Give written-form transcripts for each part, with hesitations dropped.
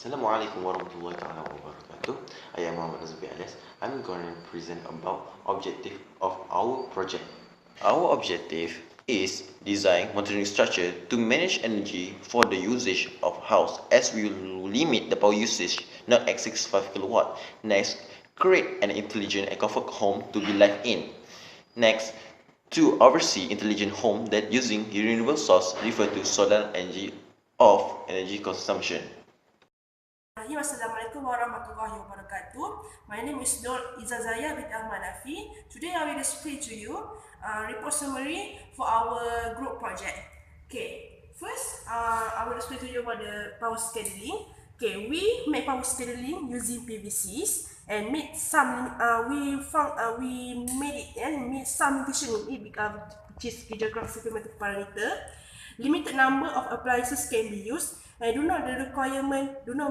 Assalamualaikum warahmatullahi wabarakatuh. I am Ahmad ALIAS. I'm going to present about objective of our project. Our objective is design monitoring structure to manage energy for the usage of house as we limit the power usage not exceed 5 kilowatt. Next, create an intelligent and comfort home to be lived in. Next, to oversee intelligent home that using renewable source refer to solar energy of energy consumption. Assalamualaikum warahmatullahi wabarakatuh. My name is IZAZAYA with HANAFI. Today I will explain to you report summary for our group project. Okay, first I will explain to you about the power scheduling. Okay, we make power scheduling using PVCs and made some we made it and made some limitation in it which is geographic parameter. Limited number of appliances can be used and do not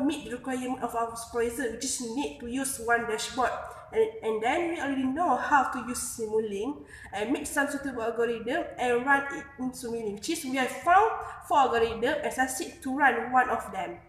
meet the requirement of our supervisor, which is need to use one dashboard. And then we already know how to use Simulink and make some suitable algorithm and run it in Simulink, which is we have found 4 algorithms and succeed to run one of them.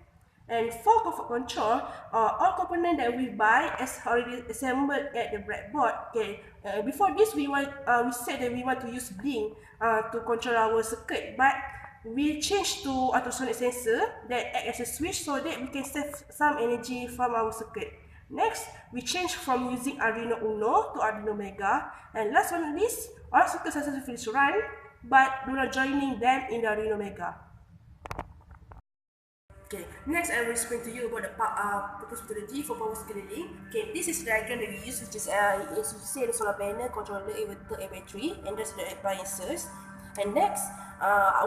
And for comfort control, all components that we buy is already assembled at the breadboard. Okay. Before this, we said that we want to use Blink to control our circuit, but we changed to ultrasonic sensor that act as a switch so that we can save some energy from our circuit. Next, we changed from using Arduino Uno to Arduino Mega. And last but not least, all circuits successfully run, but do not joining them in the Arduino Mega. Okay, next I will explain to you about the proposed methodology for power scheduling. Okay, this is the diagram that we use, which is as you see the solar panel, controller, inverter, and battery, and there's the appliances. And next,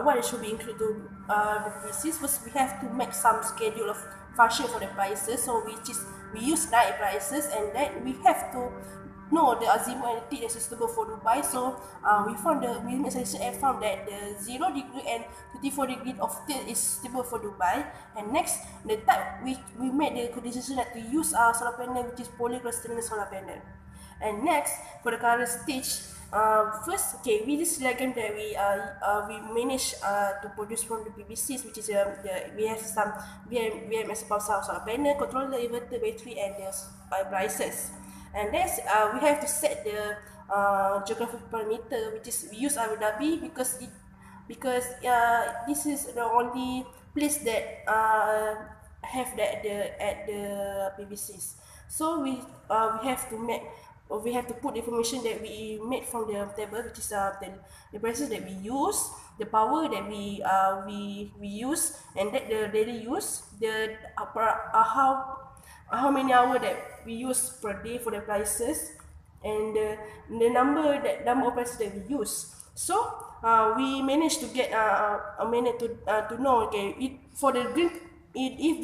what should be included to the PVCs? First, we have to make some schedule of function for the appliances. So we use 9 appliances, and then we have to know the azimuth and peak that is suitable for Dubai. So we made selection and found that the 0 degree and 24 degree of tilt is suitable for Dubai. And next, the type we made the decision that to use solar panel, which is polycrystalline solar panel. And next, for the current stage, first, okay, with this diagram that we managed to produce from the PVCs, which is we have some BMS power solar panel, controller, inverter, battery, and the appliances. And next, we have to set the geographic parameter, which is we use Abu Dhabi because this is the only place that have that at the PVCs. So we have to put the information that we made from the table, which is the prices that we use, the power that we use, and that the daily use, the how many hours that we use per day for the prices, and the number of prices that we use. So we managed to get to know, okay, for the green, if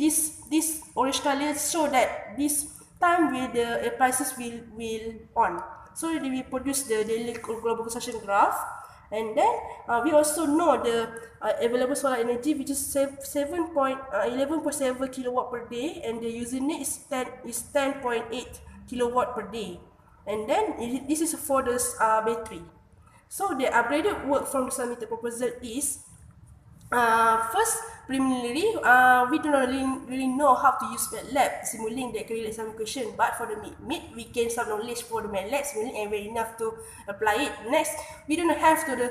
this orange color show that this time the prices will on. So we produce the daily global consumption graph. And then we also know the available solar energy, which is 11.7 kilowatt per day, and the user need is 10.8 kilowatt per day. And then this is for the battery. So the upgraded work from the submitted proposal is first, preliminary, we do not really know how to use MATLAB, Simulink that create some equation, but for the mid, we gain some knowledge for the MATLAB, Simulink, and very enough to apply it. Next, we do not have to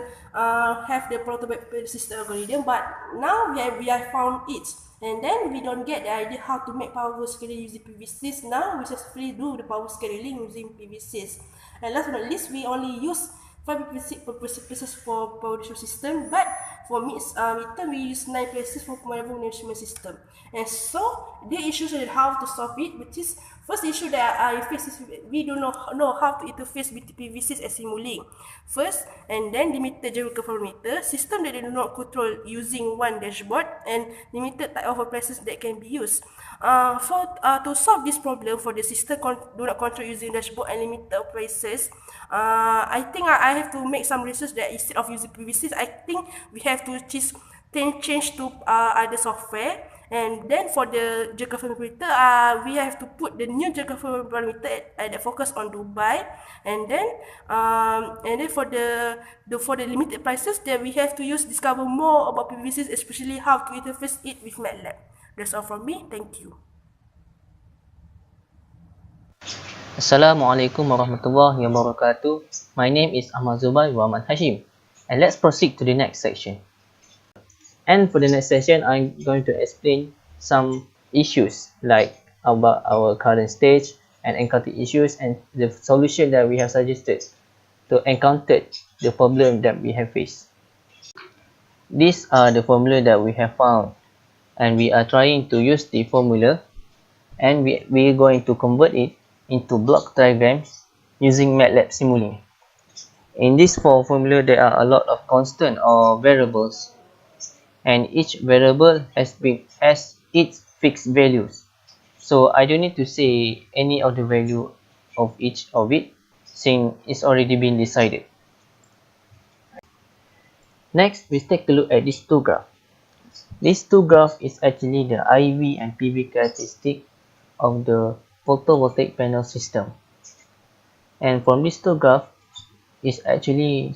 have the prototype system algorithm, but now we have found it. And then we don't get the idea how to make power scheduling using PVCs. Now we successfully do the power scheduling using PVCs. And last but not least, we only use 5 places for power distribution system, but for midterm we use 9 places for common management system. And so the issues are how to solve it, which is first issue that I face is we do not know how to interface with PVCs as Simulink. First, and then limited geographical parameter, system that they do not control using one dashboard, and limited type of appliances that can be used. To solve this problem for the system do not control using dashboard and limited appliances, I think I have to make some research that instead of using PVCs, I think we have to change to other software. And then for the geographical parameter, we have to put the new geographical parameter that focus on Dubai. And then for the limited prices, then we have to discover more about PVCs, especially how to interface it with MATLAB. That's all from me. Thank you. Assalamualaikum warahmatullahi wabarakatuh. My name is Ahmad Zubair Hashim, and let's proceed to the next section. And for the next session, I'm going to explain some issues like about our current stage and encounter issues and the solution that we have suggested to encounter the problem that we have faced. These are the formula that we have found, and we are trying to use the formula, and we're going to convert it into block diagrams using MATLAB Simulink. In this formula, there are a lot of constant or variables, and each variable has its fixed values. So I don't need to say any of the value of each of it, since it's already been decided. Next, we take a look at these two graphs. These two graphs is actually the IV and PV characteristic of the photovoltaic panel system. And from these two graphs, it's actually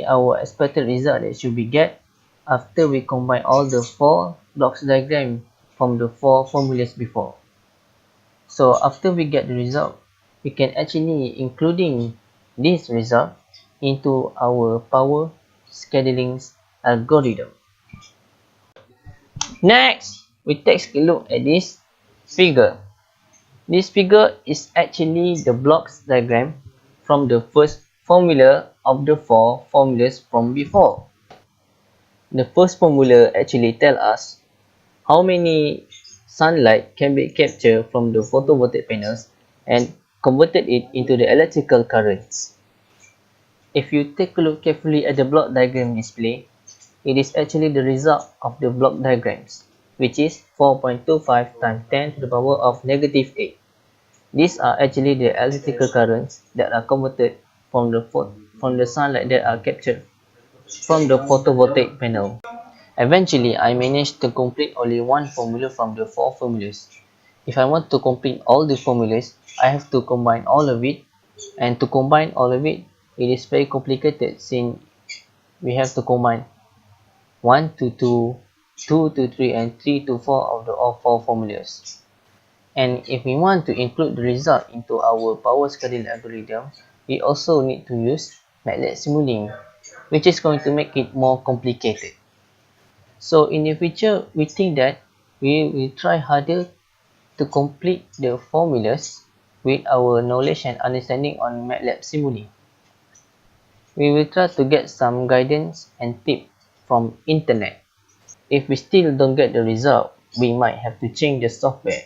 our expected result that should be get after we combine all the four blocks diagram from the four formulas before. So after we get the result, we can actually including this result into our power scheduling algorithm. Next, we take a look at this figure. This figure is actually the blocks diagram from the first formula of the four formulas from before. The first formula actually tells us how many sunlight can be captured from the photovoltaic panels and converted it into the electrical currents. If you take a look carefully at the block diagram display, it is actually the result of the block diagrams, which is 4.25 times 10 to the power of negative 8. These are actually the electrical currents that are converted from the sunlight that are captured from the photovoltaic panel. Eventually, I managed to complete only one formula from the four formulas. If I want to complete all the formulas, I have to combine all of it, and to combine all of it, it is very complicated since we have to combine 1 to 2, 2 to 3, and 3 to 4 of the all four formulas. And if we want to include the result into our power scheduling algorithm, we also need to use MATLAB Simulink, which is going to make it more complicated. So in the future, we think that we will try harder to complete the formulas with our knowledge and understanding on MATLAB Simulink. We will try to get some guidance and tips from internet. If we still don't get the result, we might have to change the software.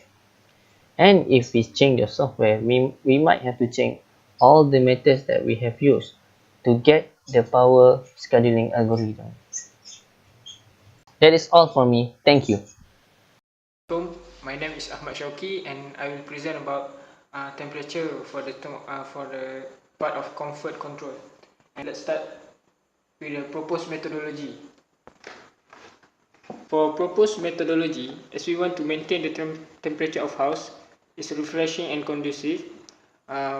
And if we change the software, we might have to change all the methods that we have used to get the power scheduling algorithm. That is all for me. Thank you. My name is Ahmad SHAUQI, and I will present about temperature for the part of comfort control. And let's start with the proposed methodology. For proposed methodology, as we want to maintain the temperature of house is refreshing and conducive,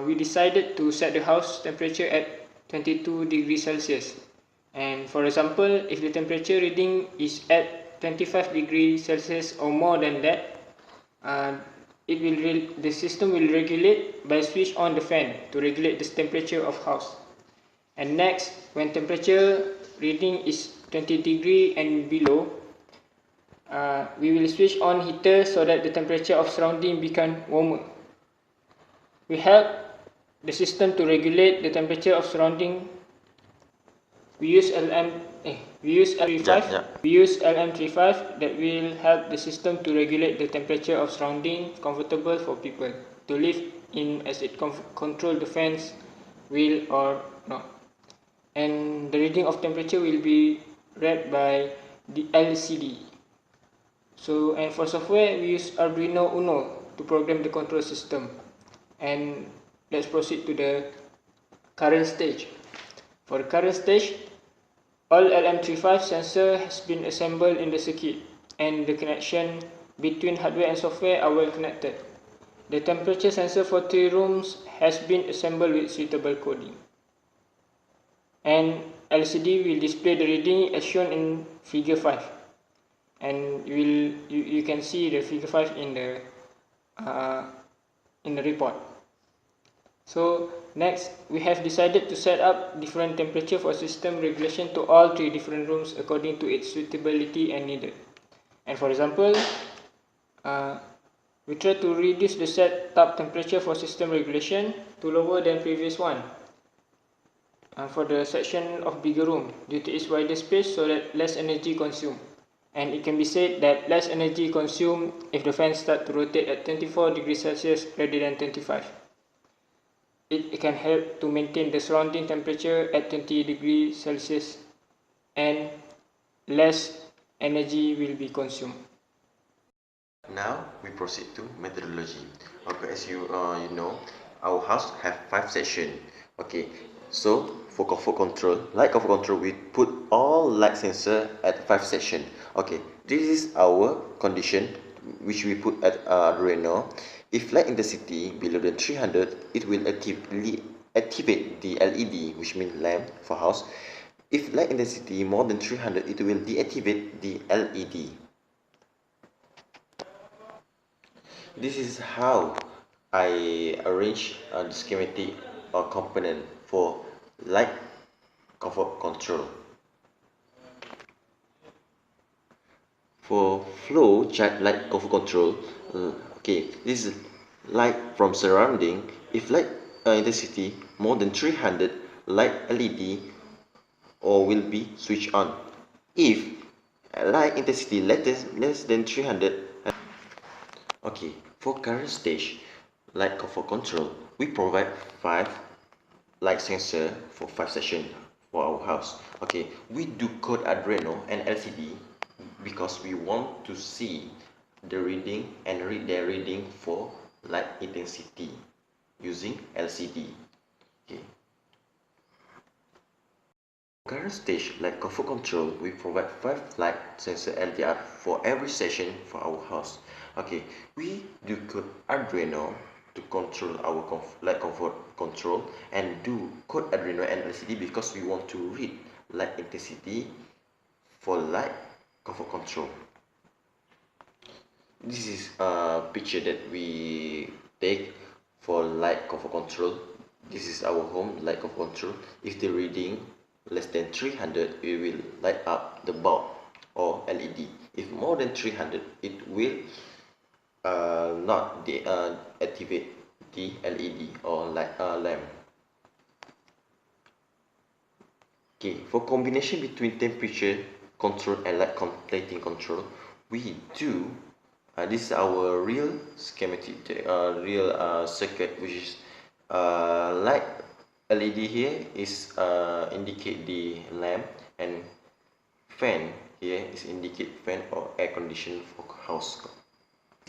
we decided to set the house temperature at 22 degrees Celsius. And for example, if the temperature reading is at 25 degrees Celsius or more than that, the system will regulate by switch on the fan to regulate the temperature of house. And next, when temperature reading is 20 degree and below, we will switch on heater so that the temperature of surrounding become warmer. We help the system to regulate the temperature of surrounding. We use LM35 that will help the system to regulate the temperature of surrounding comfortable for people to live in as it control the fans will or not. And the reading of temperature will be read by the LCD. So, and for software, we use Arduino Uno to program the control system. And let's proceed to the current stage. For the current stage, all LM35 sensor has been assembled in the circuit, and the connection between hardware and software are well connected. The temperature sensor for 3 rooms has been assembled with suitable coding. And LCD will display the reading as shown in figure 5. and you can see the figure 5 in the report. So next, we have decided to set up different temperature for system regulation to all 3 different rooms according to its suitability and needed. And for example, we try to reduce the setup temperature for system regulation to lower than previous one for the section of bigger room due to its wider space, so that less energy consumed. And it can be said that less energy consumed if the fan start to rotate at 24 degrees Celsius rather than 25. It can help to maintain the surrounding temperature at 20 degrees Celsius, and less energy will be consumed. Now we proceed to methodology. Okay, as you know, our house have 5 sections. Okay, so for comfort control, light comfort control, we put all light sensor at 5 sections. Okay, this is our condition which we put at Arduino. If light intensity below than 300, it will activate the LED, which means lamp for house. If light intensity more than 300, it will deactivate the LED. This is how I arrange the schematic or component for light comfort control. For flow chart light comfort control, okay, this is light from surrounding. If light intensity more than 300, light LED or will be switched on. If light intensity less than 300, okay, for current stage light comfort control, we provide 5 light sensor for 5 sections for our house. Okay, we do code Arduino and LCD because we want to see the reading and read their reading for light intensity using LCD. Okay. Current stage light comfort control, we provide 5 light sensor LDR for every session for our house. Okay, we do code Arduino to control our light comfort control, and do code Arduino and LCD because we want to read light intensity for light comfort control. This is a picture that we take for light comfort control. This is our home light comfort control. If the reading less than 300, it will light up the bulb or LED. If more than 300, it will not activate the LED or light lamp. Okay, for combination between temperature control and light lighting control, we do this is our real schematic, real circuit, which is light LED here is indicate the lamp, and fan here is indicate fan or air condition for house.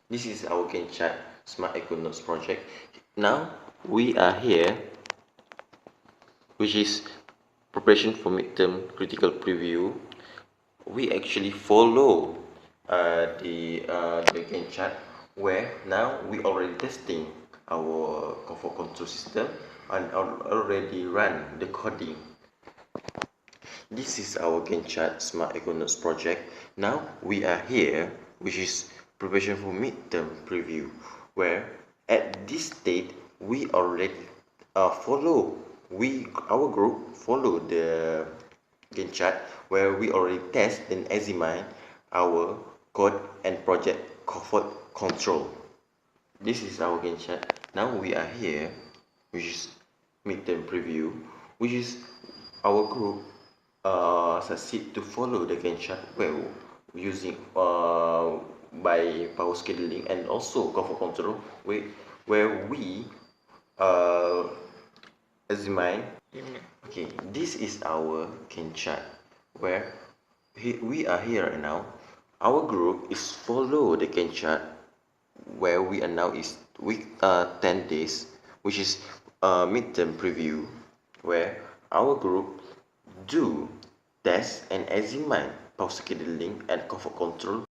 This is our Gantt chart Smart Eco Notes project. Now we are here, which is preparation for midterm critical preview. We actually follow the Gantt chart, where now we already testing our comfort control system and already run the coding. This is our Gantt chart Smart Eco Notes project. Now we are here, which is preparation for midterm preview, where at this state we already our group follow the Gantt chart, where we already test and examine our code and project comfort control. This is our Gantt chart. Now we are here, which is midterm preview, which is our group succeed to follow the Gantt chart well using by power scheduling and also comfort control, where we examine. Okay, this is our Gantt chart, where we are here right now. Our group is follow the Gantt chart, where we are now is week 10 days, which is midterm preview, where our group do test and examine power scheduling and comfort control